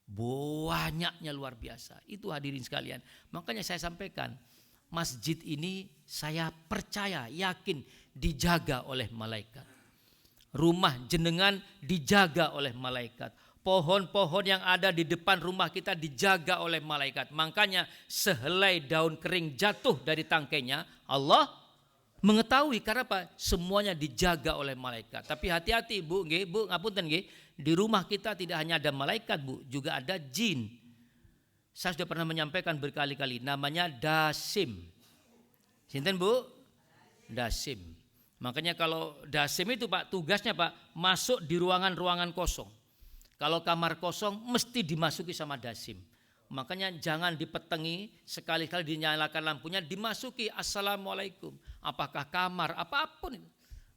banyaknya luar biasa. Itu hadirin sekalian. Makanya saya sampaikan, masjid ini saya percaya, yakin dijaga oleh malaikat. Rumah jenengan dijaga oleh malaikat. Pohon-pohon yang ada di depan rumah kita dijaga oleh malaikat. Makanya sehelai daun kering jatuh dari tangkainya, Allah mengetahui. Karena apa? Semuanya dijaga oleh malaikat. Tapi hati-hati Bu, ngapunten nggih. Di rumah kita tidak hanya ada malaikat Bu, juga ada jin. Saya sudah pernah menyampaikan berkali-kali, namanya dasim. Sinten Bu? Dasim. Makanya kalau dasim itu Pak, tugasnya Pak, masuk di ruangan-ruangan kosong. Kalau kamar kosong mesti dimasuki sama dasim. Makanya jangan dipetengi, sekali-kali dinyalakan lampunya, dimasuki assalamualaikum. Apakah kamar, apapun itu.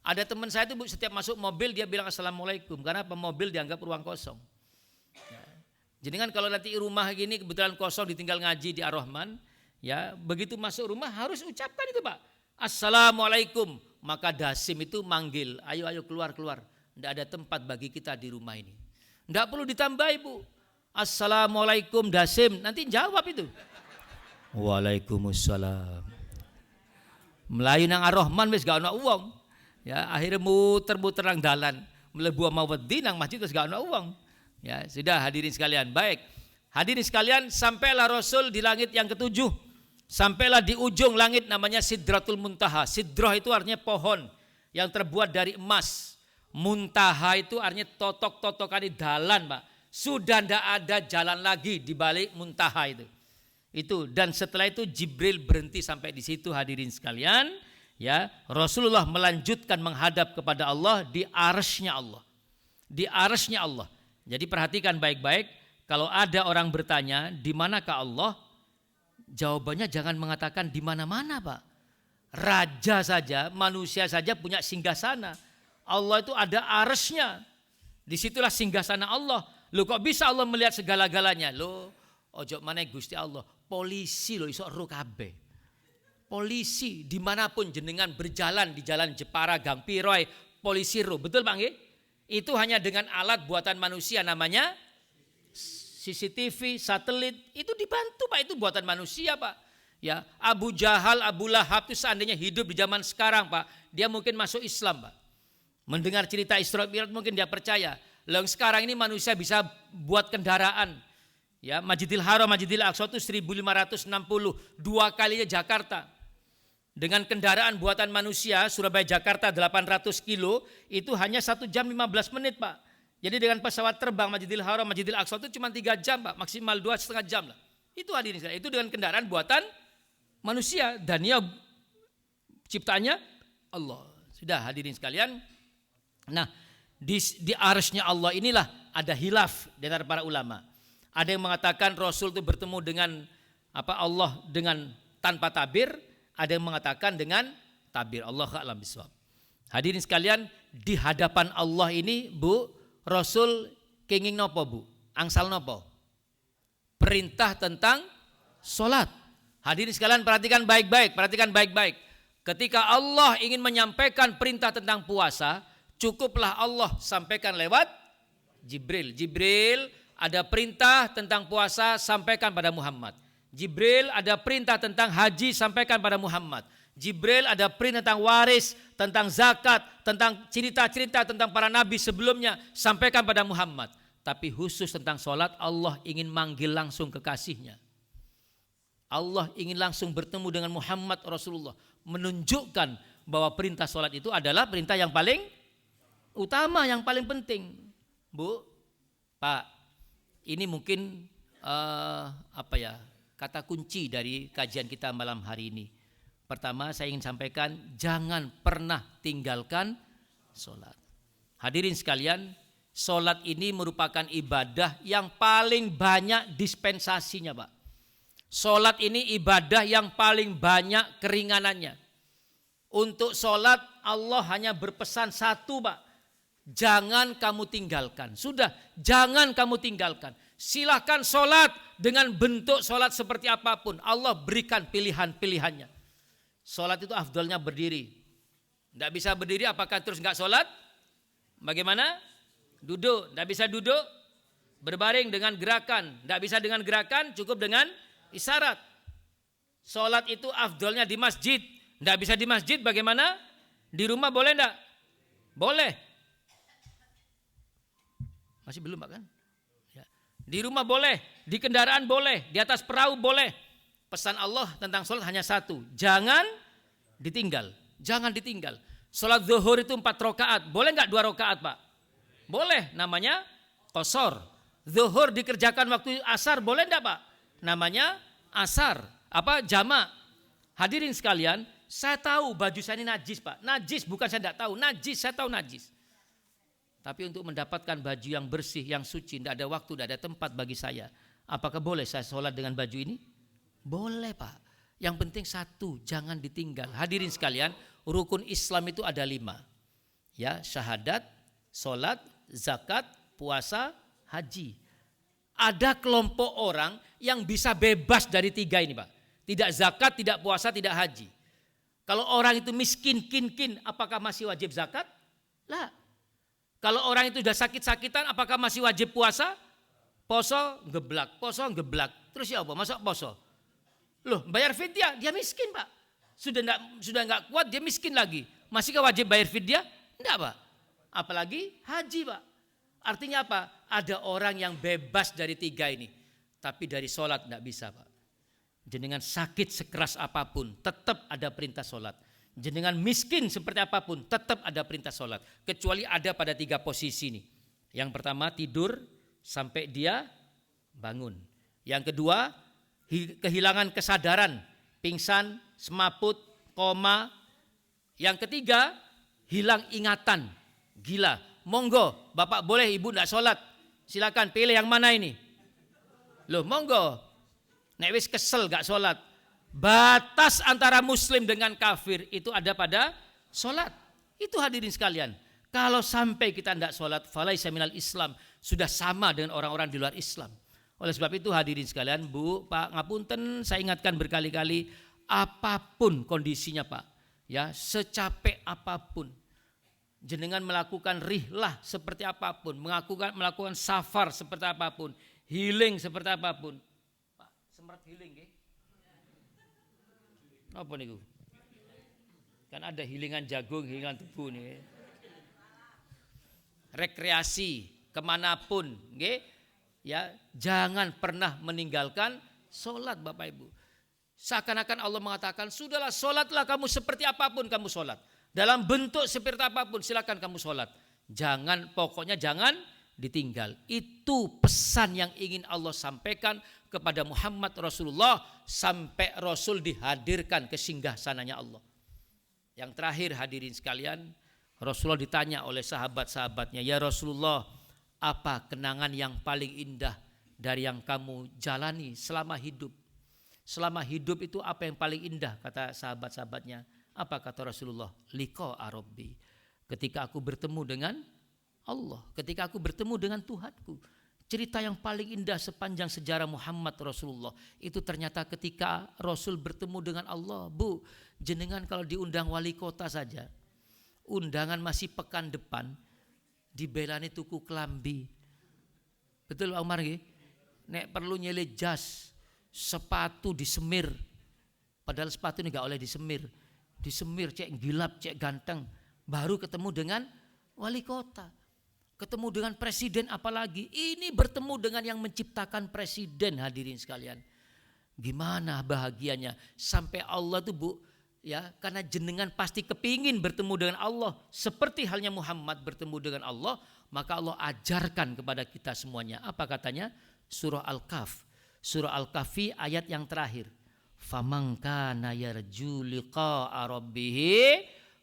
Ada teman saya itu Bu, setiap masuk mobil dia bilang assalamualaikum. Karena mobil dianggap ruang kosong. Ya. Jadi kan kalau nanti rumah gini kebetulan kosong ditinggal ngaji di Ar-Rahman, ya begitu masuk rumah harus ucapkan itu Pak. Assalamualaikum. Maka dasim itu manggil, ayo keluar. Tidak ada tempat bagi kita di rumah ini. Tidak perlu ditambah Bu. Assalamualaikum dasim, nanti jawab itu. Waalaikumsalam. Melayu nang Ar-Rahman wis gak ana uang. Ya, akhirnya muter-muter nang dalan, mlebu sama wedi nang masjid terus gak ana uang. Ya, sudah hadirin sekalian. Baik. Hadirin sekalian, sampailah Rasul di langit yang ketujuh. Sampailah di ujung langit namanya Sidratul Muntaha. Sidrah itu artinya pohon yang terbuat dari emas. Muntaha itu artinya totok-totokan di dalan, Pak. Sudah tidak ada jalan lagi di balik Muntaha itu. Dan setelah itu Jibril berhenti sampai di situ hadirin sekalian. Ya, Rasulullah melanjutkan menghadap kepada Allah di arsy-Nya Allah. Di arsy-Nya Allah. Jadi perhatikan baik-baik, kalau ada orang bertanya di manakah Allah? Jawabannya jangan mengatakan di mana-mana, Pak. Raja saja, manusia saja punya singgasana. Allah itu ada arsy-Nya. Disitulah singgasana Allah. Loh kok bisa Allah melihat segala-galanya? Loh, ojo maneh Gusti Allah. Polisi loh iso ro kabeh. Polisi dimanapun jenengan berjalan di jalan Jepara, Gang Piroy, polisi ro. Betul Pak nggih? Itu hanya dengan alat buatan manusia namanya CCTV, satelit, itu dibantu Pak, itu buatan manusia Pak. Ya, Abu Jahal, Abu Lahab itu seandainya hidup di zaman sekarang Pak, dia mungkin masuk Islam Pak. Mendengar cerita Isra Mi'raj mungkin dia percaya. Lalu sekarang ini manusia bisa buat kendaraan. Ya, Masjidil Haram, Masjidil Aqsa itu 1560, 2 kalinya Jakarta. Dengan kendaraan buatan manusia, Surabaya Jakarta 800 kilo, itu hanya 1 jam 15 menit Pak. Jadi dengan pesawat terbang Masjidil Haram, Masjidil Aqsa itu cuma 3 jam Pak, maksimal 2,5 jam lah. Itu hadirin sekalian, itu dengan kendaraan buatan manusia dan dia ciptaannya Allah. Sudah hadirin sekalian. Nah, di arsy-Nya Allah inilah ada hilaf di antara para ulama. Ada yang mengatakan Rasul itu bertemu dengan Allah dengan tanpa tabir, ada yang mengatakan dengan tabir. Allahu a'lam bishawab. Hadirin sekalian, di hadapan Allah ini, Bu, Rasul kenging nopo Bu? Angsal nopo? Perintah tentang solat. Hadirin sekalian perhatikan baik-baik. Ketika Allah ingin menyampaikan perintah tentang puasa, cukuplah Allah sampaikan lewat Jibril. Jibril ada perintah tentang puasa, sampaikan pada Muhammad. Jibril ada perintah tentang haji, sampaikan pada Muhammad. Jibril ada perintah tentang waris, tentang zakat, tentang cerita-cerita tentang para nabi sebelumnya, sampaikan pada Muhammad. Tapi khusus tentang sholat, Allah ingin manggil langsung kekasihnya. Allah ingin langsung bertemu dengan Muhammad Rasulullah, menunjukkan bahwa perintah sholat itu adalah perintah yang paling utama, yang paling penting. Bu, Pak, ini mungkin kata kunci dari kajian kita malam hari ini. Pertama saya ingin sampaikan, jangan pernah tinggalkan sholat. Hadirin sekalian, sholat ini merupakan ibadah yang paling banyak dispensasinya Pak. Sholat ini ibadah yang paling banyak keringanannya. Untuk sholat Allah hanya berpesan satu Pak, jangan kamu tinggalkan. Sudah, jangan kamu tinggalkan. Silahkan sholat dengan bentuk sholat seperti apapun. Allah berikan pilihan-pilihannya. Sholat itu afdalnya berdiri. Tidak bisa berdiri, apakah terus nggak sholat? Bagaimana? Duduk. Tidak bisa duduk, berbaring dengan gerakan. Tidak bisa dengan gerakan, cukup dengan isyarat. Sholat itu afdalnya di masjid. Tidak bisa di masjid, bagaimana? Di rumah boleh enggak? Boleh. Masih belum Pak kan? Ya. Di rumah boleh, di kendaraan boleh, di atas perahu boleh. Pesan Allah tentang sholat hanya satu, jangan ditinggal. Jangan ditinggal. Sholat zuhur itu 4 rakaat, boleh enggak 2 rakaat Pak? Boleh, namanya qashar. Zuhur dikerjakan waktu asar, boleh enggak Pak? Namanya asar. Jamak. Hadirin sekalian, saya tahu baju saya ini najis Pak. Najis, bukan saya tidak tahu. Najis, saya tahu najis. Tapi untuk mendapatkan baju yang bersih, yang suci, tidak ada waktu, tidak ada tempat bagi saya. Apakah boleh saya sholat dengan baju ini? Boleh Pak. Yang penting satu, jangan ditinggal. Hadirin sekalian, rukun Islam itu ada 5. Ya, syahadat, sholat, zakat, puasa, haji. Ada kelompok orang yang bisa bebas dari 3 ini Pak. Tidak zakat, tidak puasa, tidak haji. Kalau orang itu miskin, apakah masih wajib zakat? Lah. Kalau orang itu sudah sakit-sakitan, apakah masih wajib puasa? Poso, geblak. Terus ya apa? Masa poso? Loh, bayar fidyah, dia miskin Pak. Sudah enggak kuat, dia miskin lagi. Masihkah wajib bayar fidyah? Enggak Pak. Apalagi haji Pak. Artinya apa? Ada orang yang bebas dari 3 ini. Tapi dari sholat enggak bisa Pak. Jenengan sakit sekeras apapun, tetap ada perintah sholat. Jenengan miskin seperti apapun, tetap ada perintah sholat. Kecuali ada pada 3 posisi nih. Yang pertama tidur sampai dia bangun. Yang kedua kehilangan kesadaran, pingsan, semaput, koma. Yang ketiga hilang ingatan, gila. Monggo, Bapak boleh, Ibu tidak sholat. Silakan pilih yang mana ini. Loh monggo. Nek wis kesel gak sholat. Batas antara muslim dengan kafir itu ada pada sholat. Itu hadirin sekalian. Kalau sampai kita tidak sholat, falaisa minal Islam, sudah sama dengan orang-orang di luar Islam. Oleh sebab itu hadirin sekalian, Bu, Pak, ngapunten, saya ingatkan berkali-kali, apapun kondisinya Pak, ya secapek apapun, jenengan melakukan rihlah seperti apapun, melakukan safar seperti apapun, healing seperti apapun. Pak, semrat healing nggih. Apa niku? Kan ada healingan jagung, healingan tebu nih. Rekreasi kemanapun, nggih, ya jangan pernah meninggalkan sholat Bapak Ibu. Seakan-akan Allah mengatakan, sudahlah sholatlah kamu seperti apapun kamu sholat. Dalam bentuk seperti apapun silakan kamu sholat. Pokoknya jangan ditinggal. Itu pesan yang ingin Allah sampaikan kepada Muhammad Rasulullah sampai Rasul dihadirkan ke singgasananya Allah. Yang terakhir hadirin sekalian, Rasulullah ditanya oleh sahabat-sahabatnya, ya Rasulullah, apa kenangan yang paling indah dari yang kamu jalani selama hidup? Selama hidup itu apa yang paling indah, kata sahabat-sahabatnya. Apa kata Rasulullah? Liqa Rabbi. Ketika aku bertemu dengan Allah, ketika aku bertemu dengan Tuhanku. Cerita yang paling indah sepanjang sejarah Muhammad Rasulullah itu ternyata ketika Rasul bertemu dengan Allah. Bu, jenengan kalau diundang wali kota saja, undangan masih pekan depan, dibelani tuku kelambi. Betul Pak Umar nggih? Nek perlu nyele jas, sepatu disemir. Padahal sepatu ini gak oleh disemir. Disemir cek gilap, cek ganteng. Baru ketemu dengan wali kota. Ketemu dengan presiden apalagi. Ini bertemu dengan yang menciptakan presiden hadirin sekalian. Gimana bahagianya. Sampai Allah tuh Bu, ya, karena jenengan pasti kepingin bertemu dengan Allah. Seperti halnya Muhammad bertemu dengan Allah. Maka Allah ajarkan kepada kita semuanya. Apa katanya? Surah Al-Kahf. Surah Al-Kahfi ayat yang terakhir. Faman kana yarju liqa'a rabbih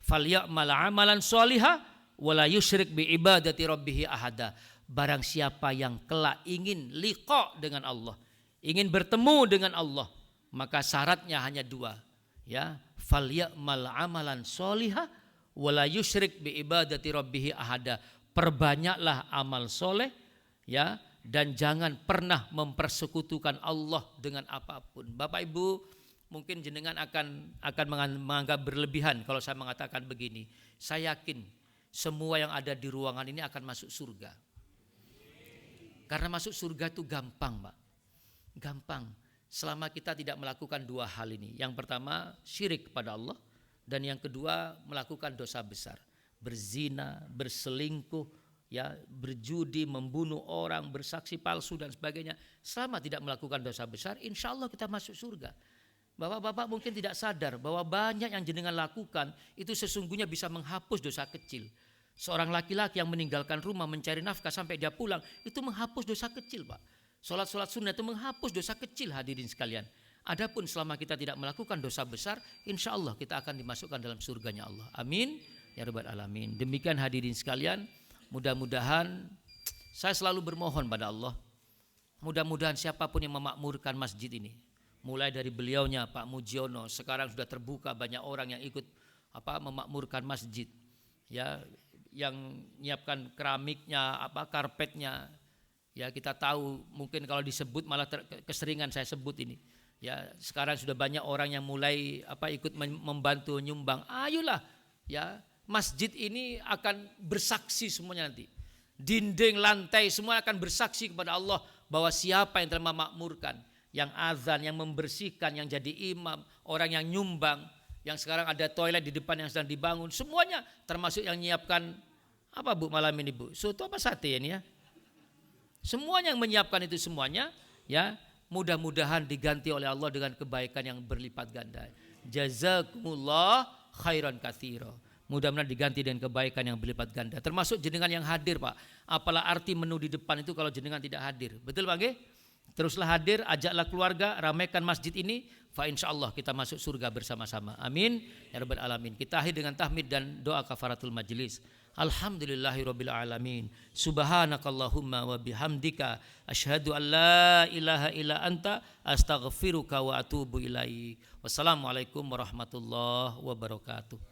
falyamal amalan shalihah wala yusyrik bi ibadati rabbih ahada. Barang siapa yang kelak ingin liqa dengan Allah, ingin bertemu dengan Allah, maka syaratnya hanya 2, ya, falyamal amalan shalihah wala yusyrik bi ibadati rabbih ahada. Perbanyaklah amal soleh, ya, dan jangan pernah mempersekutukan Allah dengan apapun. Bapak Ibu, mungkin jenengan akan menganggap berlebihan kalau saya mengatakan begini. Saya yakin semua yang ada di ruangan ini akan masuk surga. Karena masuk surga itu gampang, Pak. Gampang. Selama kita tidak melakukan 2 hal ini. Yang pertama syirik kepada Allah, dan yang kedua melakukan dosa besar. Berzina, berselingkuh, ya, berjudi, membunuh orang, bersaksi palsu dan sebagainya. Selama tidak melakukan dosa besar, insya Allah kita masuk surga. Bapak-bapak mungkin tidak sadar bahwa banyak yang jenengan lakukan itu sesungguhnya bisa menghapus dosa kecil. Seorang laki-laki yang meninggalkan rumah mencari nafkah sampai dia pulang, itu menghapus dosa kecil Pak. Sholat-sholat sunnah itu menghapus dosa kecil hadirin sekalian. Adapun selama kita tidak melakukan dosa besar, insya Allah kita akan dimasukkan dalam surganya Allah. Amin ya rabbal alamin. Demikian hadirin sekalian, mudah-mudahan saya selalu bermohon pada Allah, mudah-mudahan siapapun yang memakmurkan masjid ini, mulai dari beliaunya Pak Mujiono, sekarang sudah terbuka banyak orang yang ikut memakmurkan masjid, ya, yang menyiapkan keramiknya, karpetnya. Ya, kita tahu mungkin kalau disebut malah keseringan saya sebut ini. Ya, sekarang sudah banyak orang yang mulai ikut membantu nyumbang. Ayolah, ya, masjid ini akan bersaksi semuanya nanti. Dinding, lantai semua akan bersaksi kepada Allah bahwa siapa yang telah memakmurkan, yang azan, yang membersihkan, yang jadi imam, orang yang nyumbang, yang sekarang ada toilet di depan yang sedang dibangun, semuanya termasuk yang menyiapkan apa Bu malam ini Bu? Soto apa sate ini ya? Semuanya yang menyiapkan itu semuanya, ya, mudah-mudahan diganti oleh Allah dengan kebaikan yang berlipat ganda. Jazakumullah khairan katsira. Mudah-mudahan diganti dengan kebaikan yang berlipat ganda. Termasuk jenengan yang hadir Pak. Apalah arti menu di depan itu kalau jenengan tidak hadir. Betul Pak nggih? Teruslah hadir, ajaklah keluarga, ramaikan masjid ini, fa insyaallah kita masuk surga bersama-sama. Amin ya rabbal alamin. Kita akhir dengan tahmid dan doa kafaratul majelis. Alhamdulillahirabbil alamin. Subhanakallahumma wa bihamdika asyhadu an la ilaha illa anta astaghfiruka wa atubu ilaik. Wassalamualaikum warahmatullahi wabarakatuh.